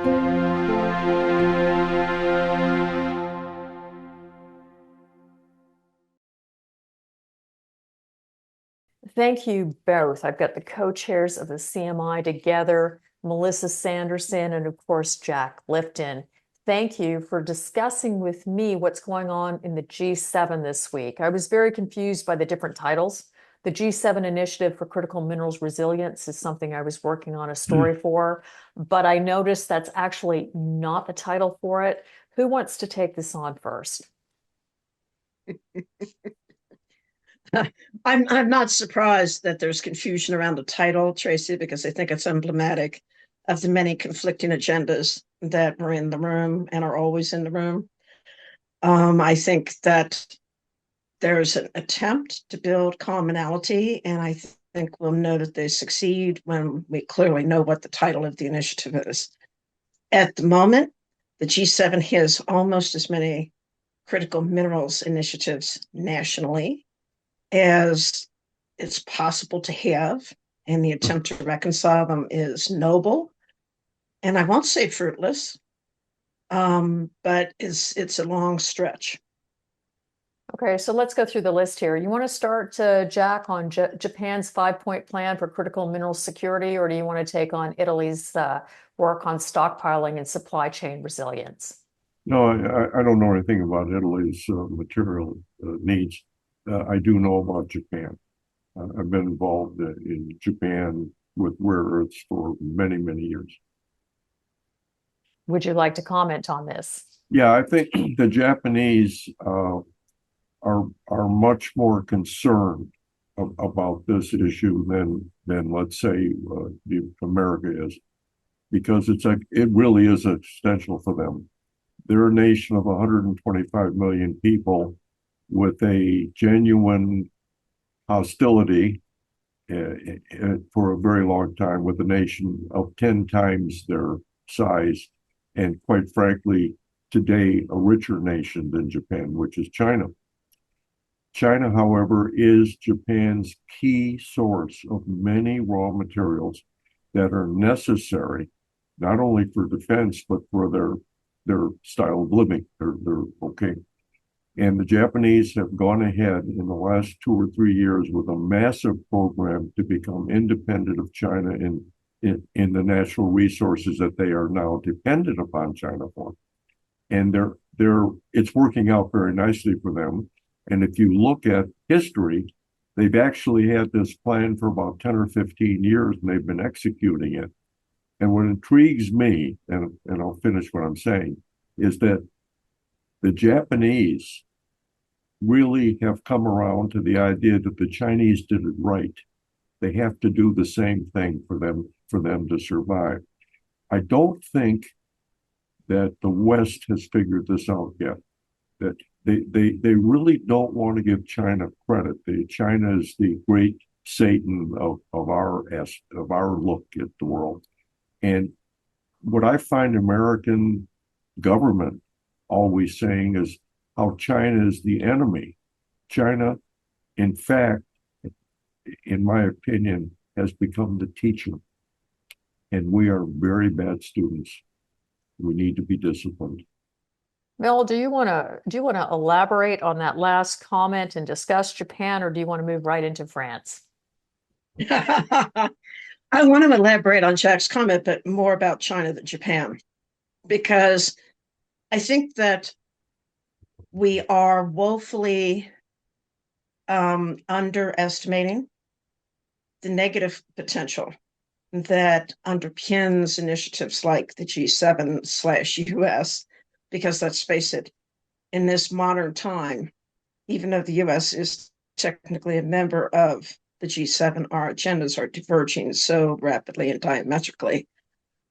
Thank you both. I've got the co-chairs of the CMI together, Melissa Sanderson, and of course, Jack Lifton. Thank you for discussing with me what's going on in the G7 this week. I was very confused by the different titles. The G7 Initiative for Critical Minerals Resilience is something I was working on a story for, but I noticed that's actually not the title for it. Who wants to take this on first? I'm not surprised that there's confusion around the title, Tracy, because I think it's emblematic of the many conflicting agendas that were in the room and are always in the room. I think that there's an attempt to build commonality, and I think we'll know that they succeed when we clearly know what the title of the initiative is. At the moment, the G7 has almost as many critical minerals initiatives nationally as it's possible to have, and the attempt to reconcile them is noble, and I won't say fruitless, but it's a long stretch. Okay, so let's go through the list here. You want to start, Jack, on Japan's 5-point plan for critical mineral security, or do you want to take on Italy's work on stockpiling and supply chain resilience? No, I don't know anything about Italy's material needs. I do know about Japan. I've been involved in Japan with rare earths for many, many years. Would you like to comment on this? Yeah, I think the Japanese are much more concerned about this issue than let's say America is, because it really is existential for them. They're a nation of 125 million people with a genuine hostility for a very long time, with a nation of 10 times their size, and quite frankly, today a richer nation than Japan, which is China. China, however, is Japan's key source of many raw materials that are necessary, not only for defense, but for their style of living, their okay. And the Japanese have gone ahead in the last 2 or 3 years with a massive program to become independent of China in the natural resources that they are now dependent upon China for. And it's working out very nicely for them. And if you look at history, they've actually had this plan for about 10 or 15 years, and they've been executing it. And what intrigues me, and I'll finish what I'm saying, is that the Japanese really have come around to the idea that the Chinese did it right. They have to do the same thing for them to survive. I don't think that the West has figured this out yet. That they really don't want to give China credit. China is the great Satan of our look at the world. And what I find American government always saying is how China is the enemy. China, in fact, in my opinion, has become the teacher. And we are very bad students. We need to be disciplined. Mel, do you want to elaborate on that last comment and discuss Japan, or do you want to move right into France? I want to elaborate on Jack's comment, but more about China than Japan, because I think that we are woefully underestimating the negative potential that underpins initiatives like the G7/US, because let's face it, in this modern time, even though the US is technically a member of the G7, our agendas are diverging so rapidly and diametrically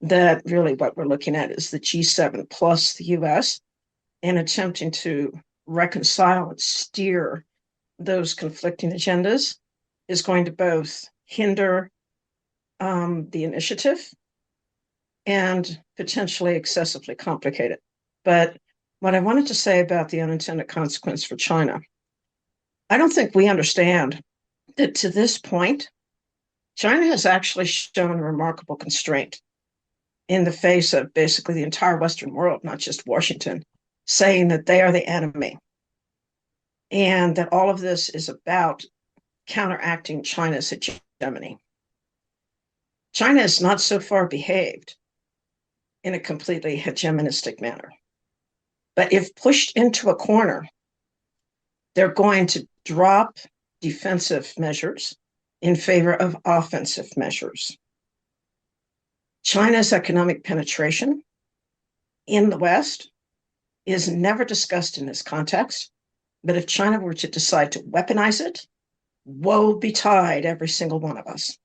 that really what we're looking at is the G7 plus the US, and attempting to reconcile and steer those conflicting agendas is going to both hinder the initiative and potentially excessively complicate it. But what I wanted to say about the unintended consequence for China, I don't think we understand that to this point, China has actually shown remarkable constraint in the face of basically the entire Western world, not just Washington, saying that they are the enemy. And that all of this is about counteracting China's hegemony. China is not so far behaved in a completely hegemonistic manner. But if pushed into a corner, they're going to drop defensive measures in favor of offensive measures. China's economic penetration in the West is never discussed in this context. But if China were to decide to weaponize it, woe betide every single one of us.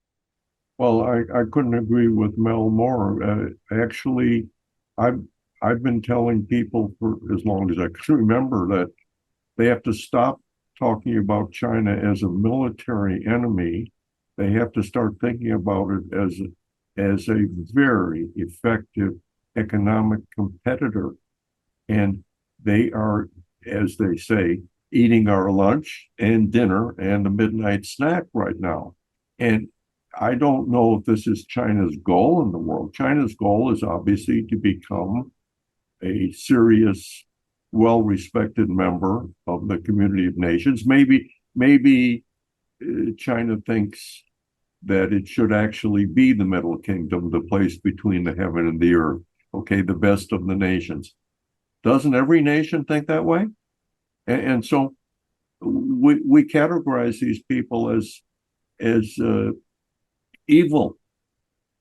Well, I couldn't agree with Mel more. Actually, I've been telling people for as long as I can remember that they have to stop talking about China as a military enemy. They have to start thinking about it as a very effective economic competitor. And they are, as they say, eating our lunch and dinner and the midnight snack right now. And I don't know if this is China's goal in the world. China's goal is obviously to become a serious, well-respected member of the community of nations. Maybe China thinks that it should actually be the Middle Kingdom, the place between the heaven and the earth. Okay, the best of the nations. Doesn't every nation think that way? And so we categorize these people as evil.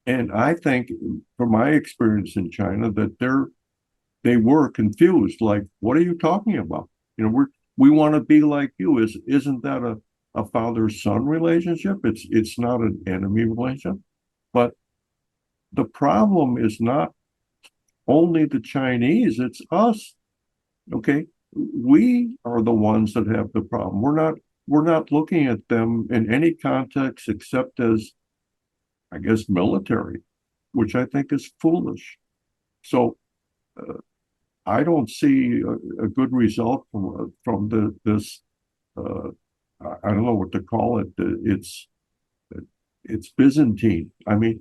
And I think, from my experience in China, that they were confused. Like, what are you talking about? We want to be like you. Isn't that a father-son relationship? It's not an enemy relationship. But the problem is not only the Chinese, it's us. Okay. We are the ones that have the problem. We're not looking at them in any context except as, I guess, military, which I think is foolish. So I don't see a good result from this. I don't know what to call it. It's Byzantine. I mean,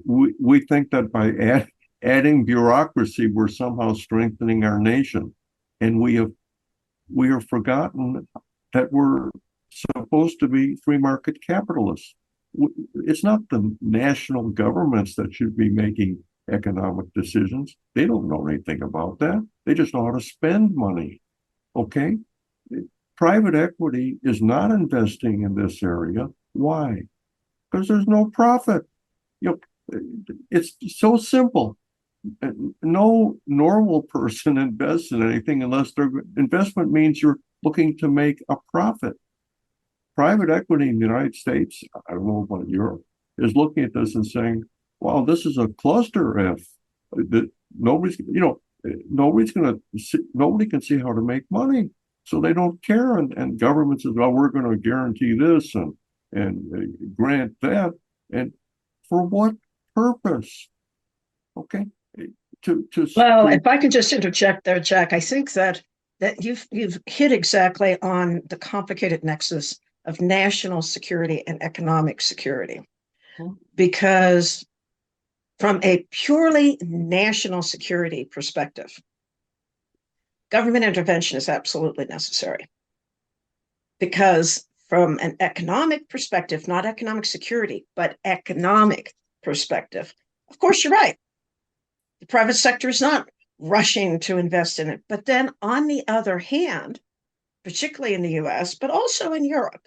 we think that by adding bureaucracy, we're somehow strengthening our nation, and we have forgotten that we're supposed to be free market capitalists. It's not the national governments that should be making economic decisions. They don't know anything about that. They just know how to spend money. Okay? Private equity is not investing in this area. Why? Because there's no profit. It's so simple. No normal person invests in anything unless their investment means you're looking to make a profit. Private equity in the United States, I don't know about Europe, is looking at this and saying, wow, this is a cluster F. Nobody can see how to make money. So they don't care. And government says, well, we're going to guarantee this and grant that. And for what purpose? Okay. Well, if I can just interject there, Jack, I think that you've hit exactly on the complicated nexus of national security and economic security. Because from a purely national security perspective, government intervention is absolutely necessary. Because from an economic perspective, not economic security, but economic perspective, of course, you're right. The private sector is not rushing to invest in it. But then on the other hand, particularly in the US, but also in Europe,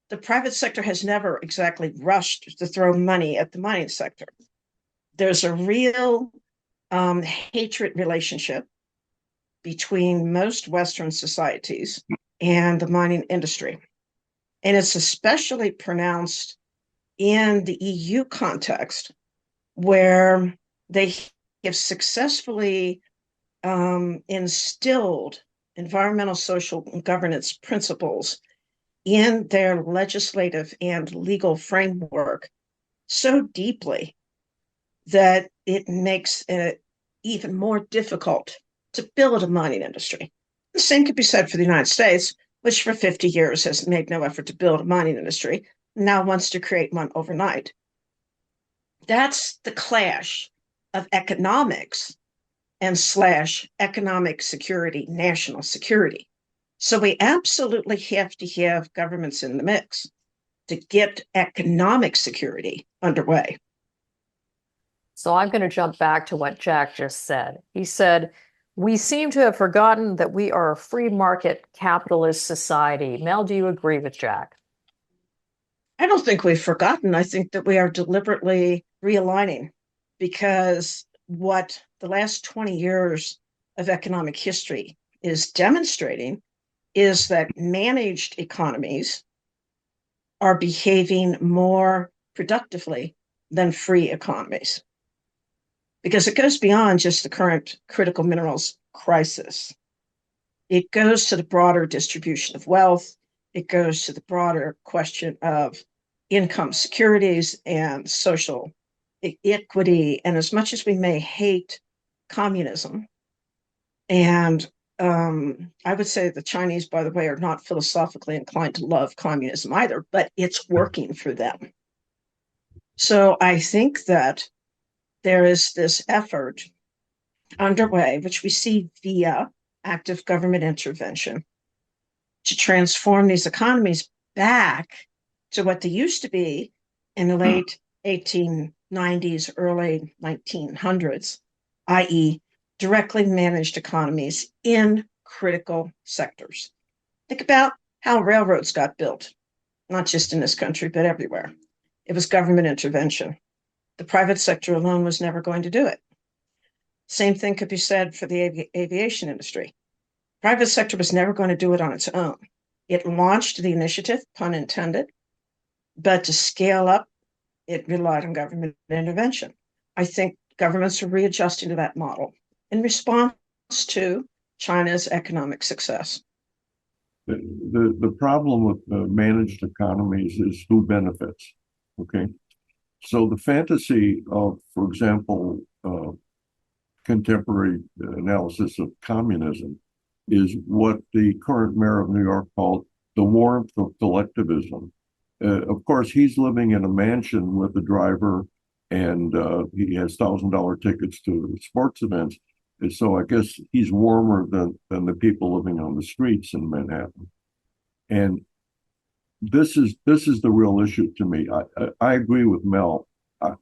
the private sector has never exactly rushed to throw money at the mining sector. There's a real hatred relationship between most Western societies and the mining industry. And it's especially pronounced in the EU context, where they have successfully instilled environmental, social, and governance principles in their legislative and legal framework so deeply that it makes it even more difficult to build a mining industry. The same could be said for the United States, which for 50 years has made no effort to build a mining industry, now wants to create one overnight. That's the clash of economics and slash economic security, national security. So we absolutely have to have governments in the mix to get economic security underway. So I'm going to jump back to what Jack just said. He said, we seem to have forgotten that we are a free market capitalist society. Mel, do you agree with Jack? I don't think we've forgotten. I think that we are deliberately realigning, because what the last 20 years of economic history is demonstrating is that managed economies are behaving more productively than free economies, because it goes beyond just the current critical minerals crisis. It goes to the broader distribution of wealth. It goes to the broader question of income securities and social equity. And as much as we may hate communism, and I would say the Chinese, by the way, are not philosophically inclined to love communism either, but it's working for them. So I think that there is this effort underway, which we see via active government intervention, to transform these economies back to what they used to be in the late 1890s, early 1900s, i.e., directly managed economies in critical sectors. Think about how railroads got built, not just in this country, but everywhere. It was government intervention. The private sector alone was never going to do it. Same thing could be said for the aviation industry. Private sector was never going to do it on its own. It launched the initiative, pun intended, but to scale up, it relied on government intervention. I think governments are readjusting to that model in response to China's economic success. The problem with managed economies is who benefits. Okay. So the fantasy of, for example, contemporary analysis of communism is what the current mayor of New York called the warmth of collectivism. Of course, he's living in a mansion with a driver, and he has $1,000 tickets to sports events. And so I guess he's warmer than the people living on the streets in Manhattan. And this is the real issue to me. I agree with Mel.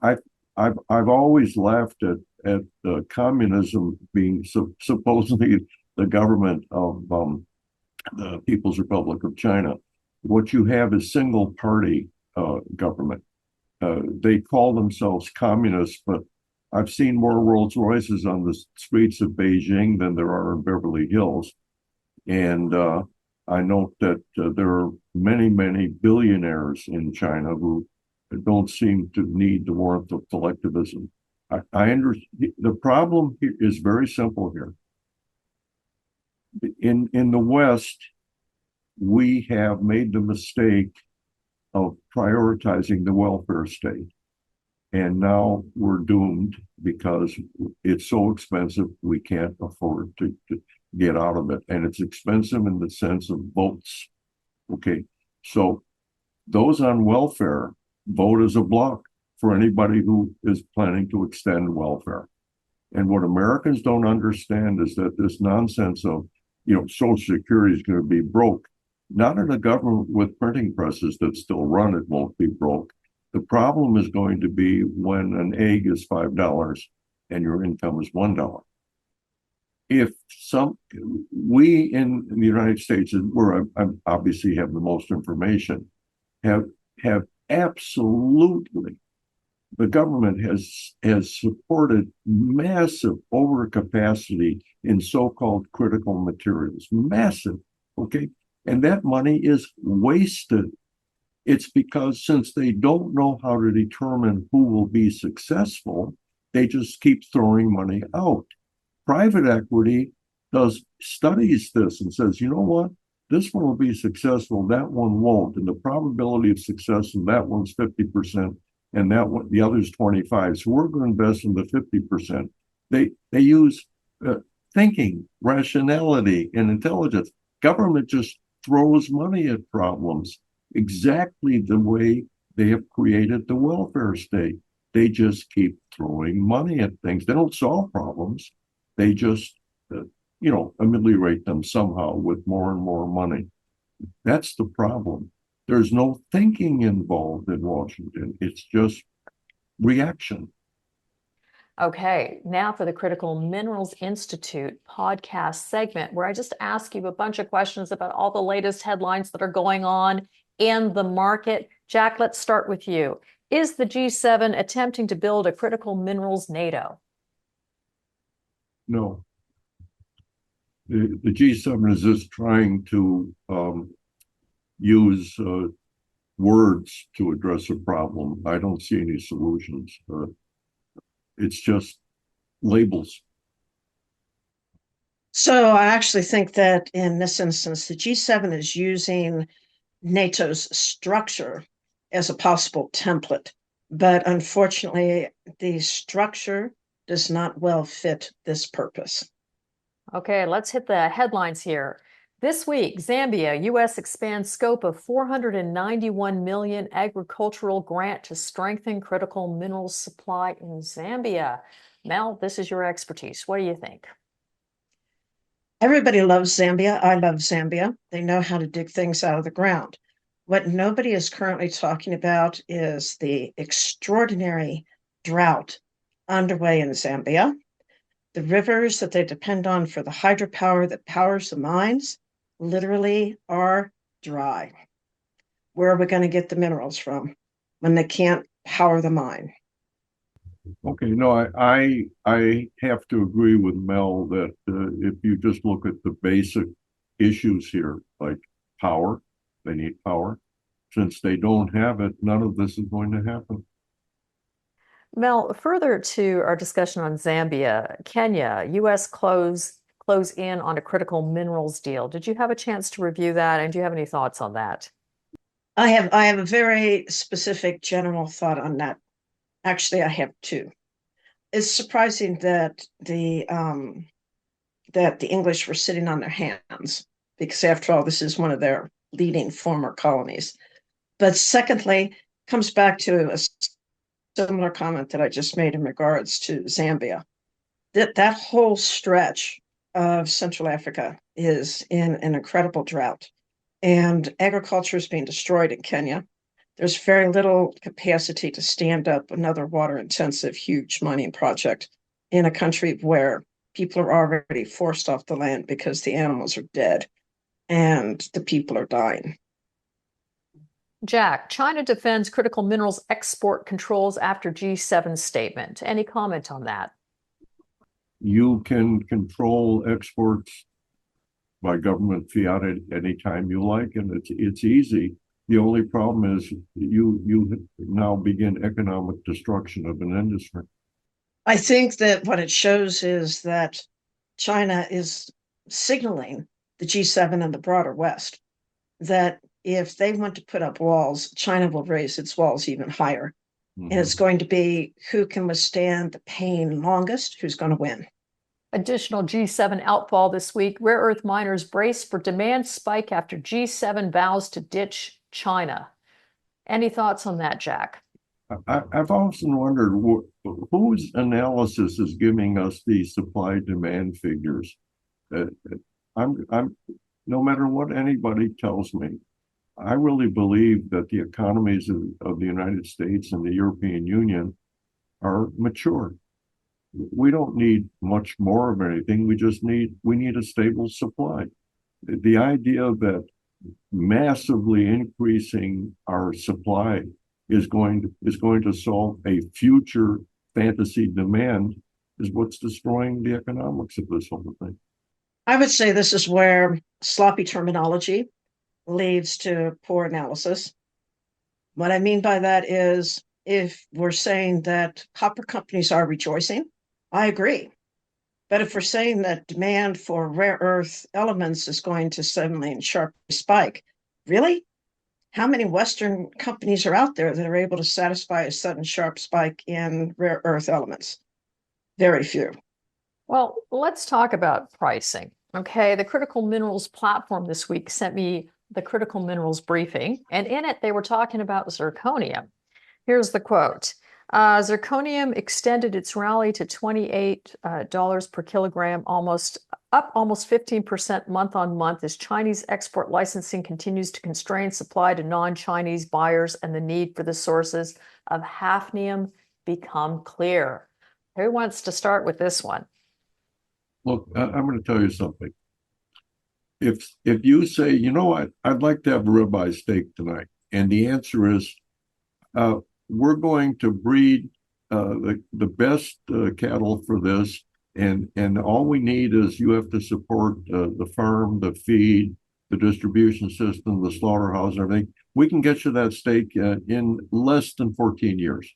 I've always laughed at communism being supposedly the government of the People's Republic of China. What you have is single party government. They call themselves communists, but I've seen more Rolls Royces on the streets of Beijing than there are in Beverly Hills. And I note that there are many, many billionaires in China who don't seem to need the warmth of collectivism. I understand the problem here is very simple here. In the West, we have made the mistake of prioritizing the welfare state. And now we're doomed because it's so expensive, we can't afford to get out of it. And it's expensive in the sense of votes. Okay, so those on welfare vote as a bloc for anybody who is planning to extend welfare. And what Americans don't understand is that this nonsense of, Social Security is going to be broke. Not in a government with printing presses that still run, it won't be broke. The problem is going to be when an egg is $5 and your income is $1. If we in the United States, where I obviously have the most information, have absolutely, the government has supported massive overcapacity in so-called critical materials, massive, okay? And that money is wasted. It's because since they don't know how to determine who will be successful, they just keep throwing money out. Private equity studies this and says, you know what? This one will be successful, that one won't. And the probability of success in that one's 50%, and that one, the other's 25%. So we're going to invest in the 50%. They use thinking, rationality, and intelligence. Government just throws money at problems exactly the way they have created the welfare state. they just keep throwing money at things. They don't solve problems. They just, ameliorate them somehow with more and more money. That's the problem. There's no thinking involved in Washington. It's just reaction. Okay, now for the Critical Minerals Institute podcast segment, where I just ask you a bunch of questions about all the latest headlines that are going on in the market. Jack, let's start with you. Is the G7 attempting to build a critical minerals NATO? No. The G7 is just trying to use words to address a problem. I don't see any solutions. It's just labels. So I actually think that in this instance, the G7 is using NATO's structure as a possible template. But unfortunately, the structure does not well fit this purpose. Okay, let's hit the headlines here. This week, Zambia, U.S. expands scope of $491 million agricultural grant to strengthen critical minerals supply in Zambia. Mel, this is your expertise. What do you think? Everybody loves Zambia. I love Zambia. They know how to dig things out of the ground. What nobody is currently talking about is the extraordinary drought underway in Zambia. The rivers that they depend on for the hydropower that powers the mines literally are dry. Where are we going to get the minerals from when they can't power the mine? Okay, no, I have to agree with Mel that if you just look at the basic issues here, like power, they need power. Since they don't have it, none of this is going to happen. Mel, further to our discussion on Zambia, Kenya, U.S. close in on a critical minerals deal. Did you have a chance to review that, and do you have any thoughts on that? I have a very specific general thought on that. Actually, I have two. It's surprising that the English were sitting on their hands, because after all, this is one of their leading former colonies. But secondly, comes back to a similar comment that I just made in regards to Zambia. That whole stretch of Central Africa is in an incredible drought, and agriculture is being destroyed in Kenya. There's very little capacity to stand up another water-intensive, huge mining project in a country where people are already forced off the land because the animals are dead and the people are dying. Jack, China defends critical minerals export controls after G7 statement. Any comment on that? You can control exports by government fiat at any time you like, and it's easy. The only problem is you now begin economic destruction of an industry. I think that what it shows is that China is signaling the G7 and the broader West that if they want to put up walls, China will raise its walls even higher. Mm-hmm. And it's going to be who can withstand the pain longest, who's going to win. Additional G7 outfall this week. Rare earth miners brace for demand spike after G7 vows to ditch China. Any thoughts on that, Jack? I've often wondered whose analysis is giving us these supply-demand figures. I'm no matter what anybody tells me, I really believe that the economies of the United States and the European Union are mature. We don't need much more of anything. We need a stable supply. The idea that massively increasing our supply is going to solve a future fantasy demand is what's destroying the economics of this whole thing. I would say this is where sloppy terminology leads to poor analysis. What I mean by that is, if we're saying that copper companies are rejoicing, I agree. But if we're saying that demand for rare earth elements is going to suddenly and sharply spike, really? How many Western companies are out there that are able to satisfy a sudden sharp spike in rare earth elements? Very few. Well, let's talk about pricing. Okay, the Critical Minerals platform this week sent me the Critical Minerals briefing, and in it they were talking about zirconium. Here's the quote. Zirconium extended its rally to $28 per kilogram, almost 15% month on month as Chinese export licensing continues to constrain supply to non-Chinese buyers and the need for the sources of hafnium become clear. Who wants to start with this one? Look, I'm going to tell you something. If you say, you know what, I'd like to have a ribeye steak tonight, and the answer is, we're going to breed the best cattle for this, and all we need is you have to support the farm, the feed, the distribution system, the slaughterhouse, and everything. We can get you that steak in less than 14 years.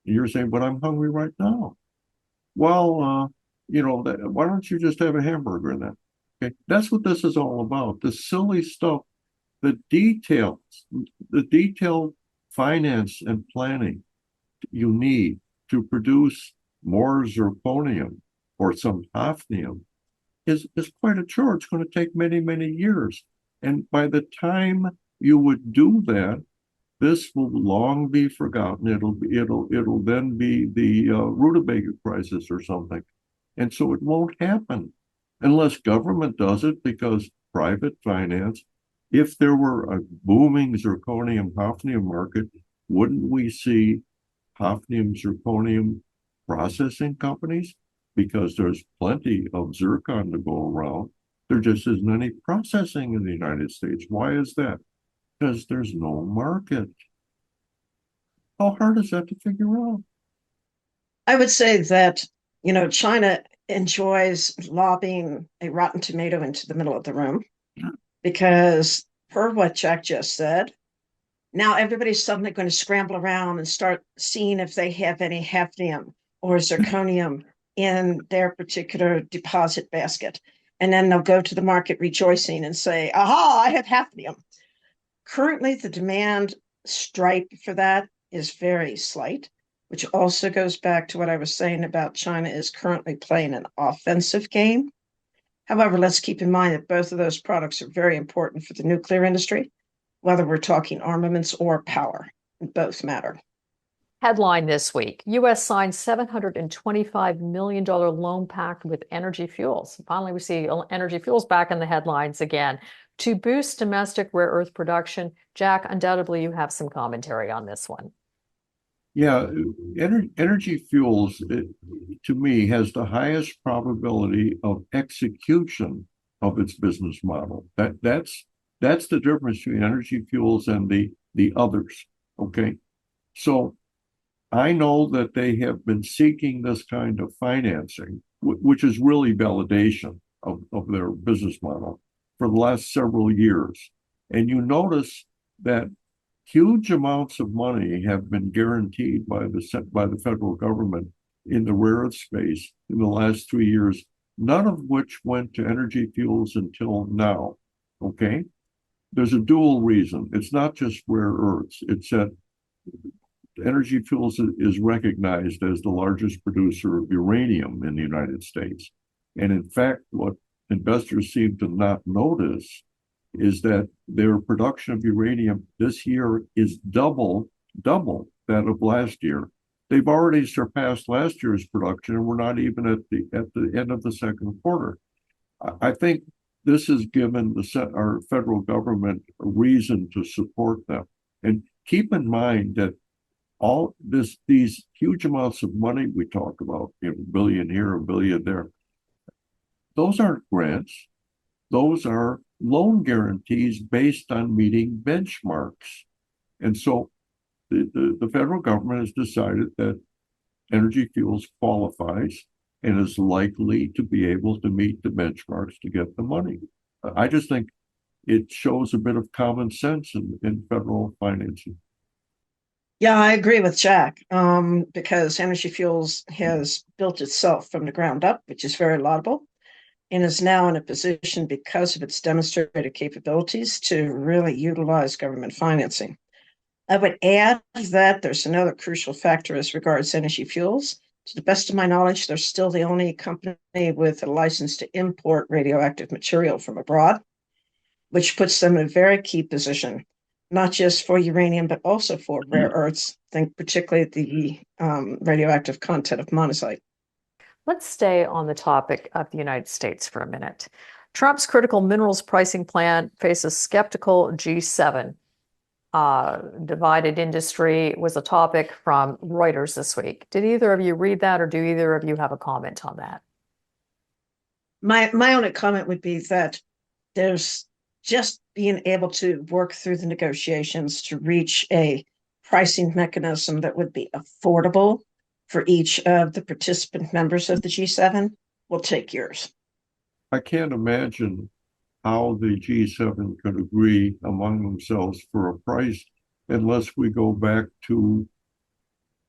And you're saying, but I'm hungry right now. Well, why don't you just have a hamburger in that? Okay, that's what this is all about. The silly stuff, the details, the detailed finance and planning you need to produce more zirconium or some hafnium is quite a chore. It's going to take many, many years. And by the time you would do that, this will long be forgotten. It'll then be the rutabaga crisis or something. And so it won't happen unless government does it, because private finance, if there were a booming zirconium hafnium market, wouldn't we see hafnium zirconium processing companies? Because there's plenty of zircon to go around. There just isn't any processing in the United States. Why is that? Because there's no market. How hard is that to figure out? I would say that, China enjoys lobbing a rotten tomato into the middle of the room because, per what Jack just said, now everybody's suddenly going to scramble around and start seeing if they have any hafnium or zirconium in their particular deposit basket. And then they'll go to the market rejoicing and say, aha, I have hafnium. Currently, the demand stripe for that is very slight, which also goes back to what I was saying about China is currently playing an offensive game. However, let's keep in mind that both of those products are very important for the nuclear industry, whether we're talking armaments or power. Both matter. Headline this week, U.S. signs $725 million loan pact with Energy Fuels. Finally, we see Energy Fuels back in the headlines again to boost domestic rare earth production. Jack, undoubtedly you have some commentary on this one. Yeah, Energy Fuels, to me, has the highest probability of execution of its business model. That's the difference between Energy Fuels and the others. Okay, so I know that they have been seeking this kind of financing, which is really validation of their business model for the last several years. And you notice that huge amounts of money have been guaranteed by the federal government in the rare earth space in the last 3 years, none of which went to Energy Fuels until now. Okay, there's a dual reason. It's not just rare earths. It's that Energy Fuels is recognized as the largest producer of uranium in the United States. And in fact, what investors seem to not notice is that their production of uranium this year is double that of last year. They've already surpassed last year's production, and we're not even at the end of the second quarter. I think this has given our federal government a reason to support them. And keep in mind that these huge amounts of money we talk about, a billion here, a billion there, those aren't grants. Those are loan guarantees based on meeting benchmarks. And so the federal government has decided that Energy Fuels qualifies and is likely to be able to meet the benchmarks to get the money. I just think it shows a bit of common sense in federal financing. Yeah, I agree with Jack, because Energy Fuels has built itself from the ground up, which is very laudable, and is now in a position, because of its demonstrated capabilities, to really utilize government financing. I would add that there's another crucial factor as regards Energy Fuels. To the best of my knowledge, they're still the only company with a license to import radioactive material from abroad, which puts them in a very key position not just for uranium, but also for rare earths. Think particularly the radioactive content of monazite. Let's stay on the topic of the United States for a minute. Trump's critical minerals pricing plan faces skeptical G7. Divided industry was a topic from Reuters this week. Did either of you read that, or do either of you have a comment on that? My only comment would be that there's just being able to work through the negotiations to reach a pricing mechanism that would be affordable for each of the participant members of the G7 will take years. I can't imagine how the G7 could agree among themselves for a price unless we go back to,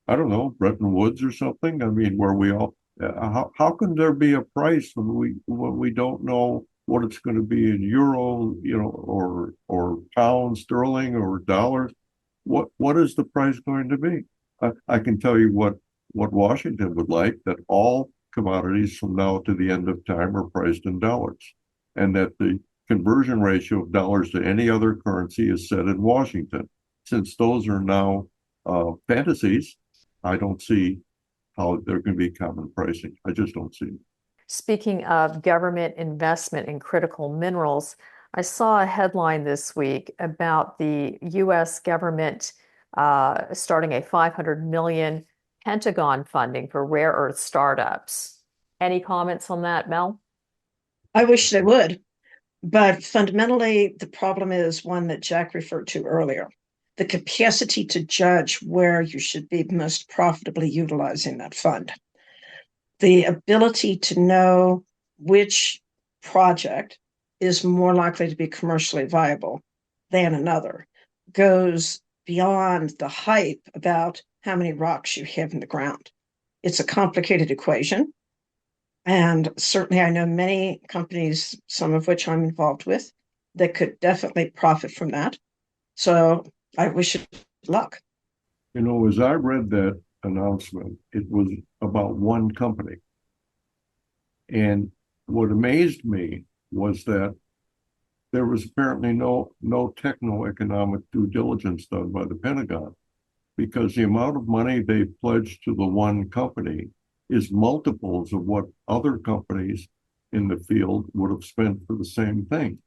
I don't know, Bretton Woods or something. I mean, where we all, how can there be a price when we don't know what it's going to be in euro, or pound sterling or dollars? What is the price going to be? I can tell you what Washington would like, that all commodities from now to the end of time are priced in dollars, and that the conversion ratio of dollars to any other currency is set in Washington. Since those are now fantasies, I don't see how there can be common pricing. I just don't see it. Speaking of government investment in critical minerals, I saw a headline this week about the U.S. government starting a $500 million Pentagon funding for rare earth startups. Any comments on that, Mel? I wish they would, but fundamentally, the problem is one that Jack referred to earlier: the capacity to judge where you should be most profitably utilizing that fund. The ability to know which project is more likely to be commercially viable than another goes beyond the hype about how many rocks you have in the ground. It's a complicated equation. And certainly I know many companies, some of which I'm involved with, that could definitely profit from that. So I wish it luck. As I read that announcement, it was about one company. And what amazed me was that there was apparently no techno-economic due diligence done by the Pentagon, because the amount of money they pledged to the one company is multiples of what other companies in the field would have spent for the same thing.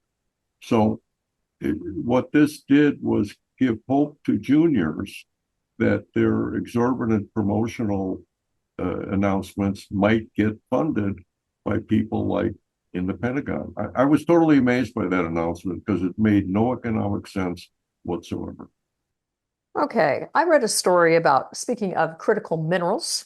So what this did was give hope to juniors that their exorbitant promotional announcements might get funded by people like in the Pentagon. I was totally amazed by that announcement because it made no economic sense whatsoever. Okay, I read a story about, speaking of critical minerals,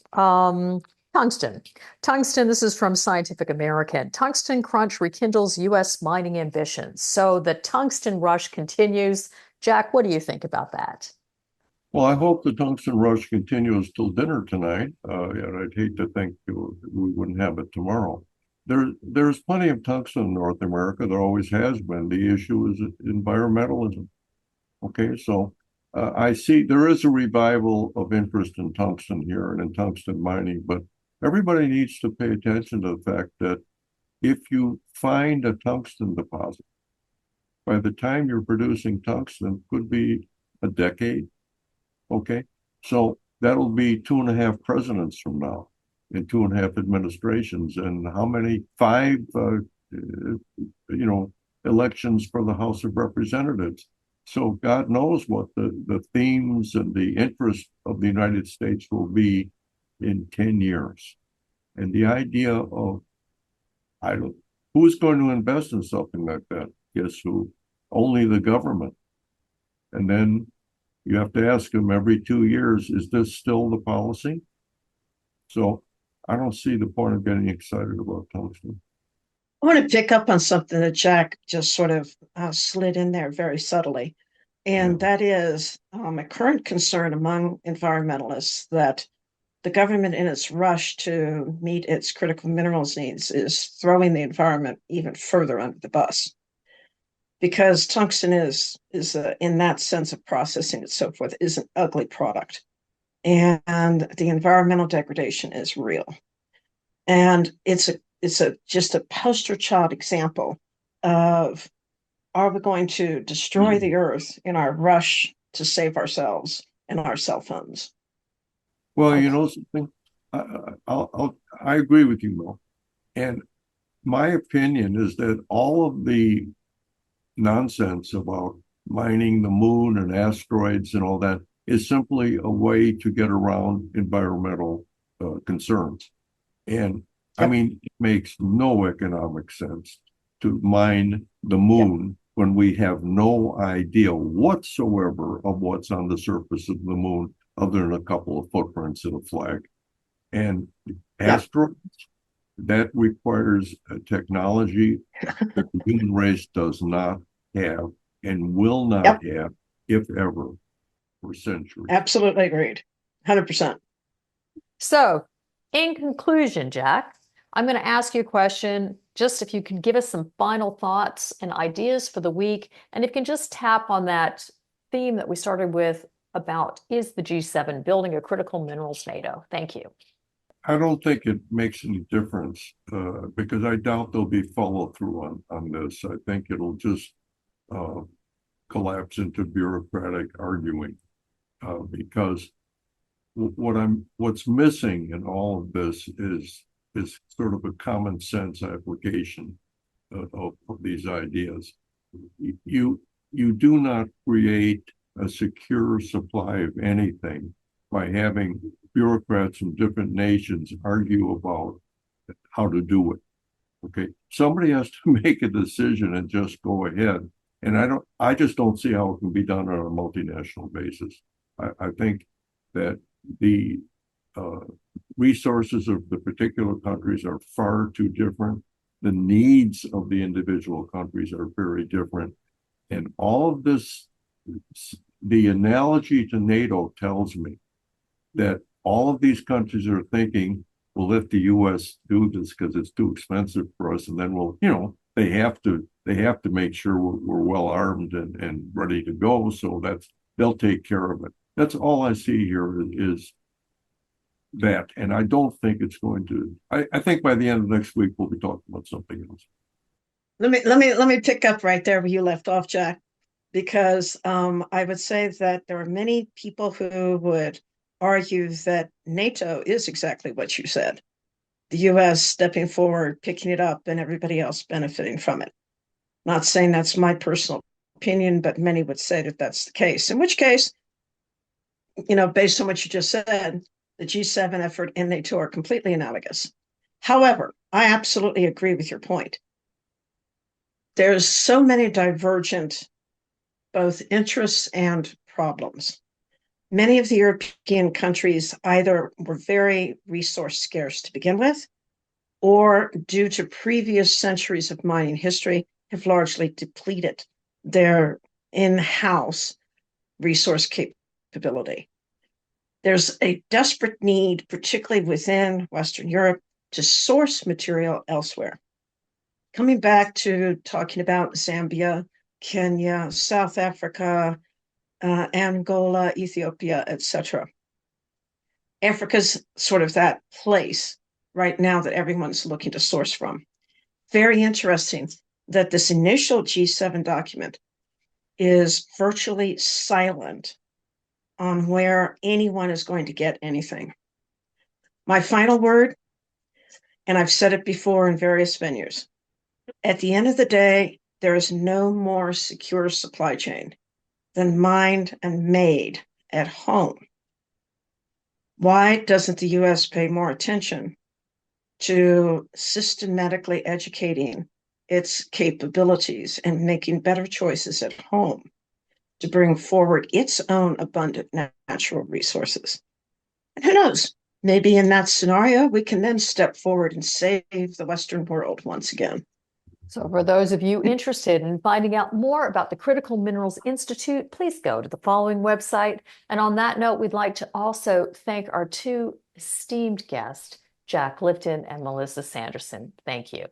tungsten. Tungsten, this is from Scientific American. Tungsten crunch rekindles U.S. mining ambitions. So the tungsten rush continues. Jack, what do you think about that? Well, I hope the tungsten rush continues till dinner tonight, and I'd hate to think we wouldn't have it tomorrow. There's plenty of tungsten in North America. There always has been. The issue is environmentalism. Okay, so I see there is a revival of interest in tungsten here and in tungsten mining, but everybody needs to pay attention to the fact that if you find a tungsten deposit, by the time you're producing tungsten, could be a decade. Okay, so that'll be 2.5 presidents from now and 2.5 administrations, and how many? 5, elections for the House of Representatives. So God knows what the themes and the interest of the United States will be in 10 years. And the idea of, who's going to invest in something like that? Guess who? Only the government. And then you have to ask them every 2 years, is this still the policy? So I don't see the point of getting excited about tungsten. I want to pick up on something that Jack just sort of slid in there very subtly. And that is a current concern among environmentalists that the government, in its rush to meet its critical minerals needs, is throwing the environment even further under the bus. Because tungsten is in that sense of processing and so forth, is an ugly product. And the environmental degradation is real. And it's just a poster child example of are we going to destroy the earth in our rush to save ourselves and our cell phones? Well, you know something? I agree with you, Mo. And my opinion is that all of the nonsense about mining the moon and asteroids and all that is simply a way to get around environmental concerns. And I Yep. mean, it makes no economic sense to mine the moon when we have no idea whatsoever of what's on the surface of the moon, other than a couple of footprints and a flag. And asteroids, that requires a technology that the human race does not have and will not have, if ever, for centuries. Absolutely agreed. 100%. So, in conclusion, Jack, I'm going to ask you a question. Just if you can give us some final thoughts and ideas for the week, and if you can just tap on that theme that we started with about, is the G7 building a critical minerals NATO? Thank you. I don't think it makes any difference because I doubt there'll be follow through on this. I think it'll just collapse into bureaucratic arguing because what's missing in all of this is sort of a common sense application of these ideas. You do not create a secure supply of anything by having bureaucrats from different nations argue about how to do it. Okay, somebody has to make a decision and just go ahead. And I just don't see how it can be done on a multinational basis. I think that the resources of the particular countries are far too different. The needs of the individual countries are very different. And all of this, the analogy to NATO tells me that all of these countries are thinking, well, let the U.S. do this because it's too expensive for us, and then we'll, they have to make sure we're well armed and ready to go. So they'll take care of it. That's all I see here is that, and I don't think it's going to. I think by the end of next week we'll be talking about something else. Let me pick up right there where you left off, Jack, because I would say that there are many people who would argue that NATO is exactly what you said. The U.S. stepping forward, picking it up, and everybody else benefiting from it. Not saying that's my personal opinion, but many would say that that's the case. In which case, based on what you just said, the G7 effort and NATO are completely analogous. However, I absolutely agree with your point. There's so many divergent both interests and problems. Many of the European countries either were very resource scarce to begin with, or due to previous centuries of mining history, have largely depleted their in-house resource capability. There's a desperate need, particularly within Western Europe, to source material elsewhere. Coming back to talking about Zambia, Kenya, South Africa, Angola, Ethiopia, etc. Africa's sort of that place right now that everyone's looking to source from. Very interesting that this initial G7 document is virtually silent on where anyone is going to get anything. My final word, and I've said it before in various venues, at the end of the day, there is no more secure supply chain than mined and made at home. Why doesn't the U.S. pay more attention to systematically educating its capabilities and making better choices at home to bring forward its own abundant natural resources? And who knows, maybe in that scenario, we can then step forward and save the Western world once again. So for those of you interested in finding out more about the Critical Minerals Institute, please go to the following website. And on that note, we'd like to also thank our two esteemed guests, Jack Lifton and Melissa Sanderson. Thank you.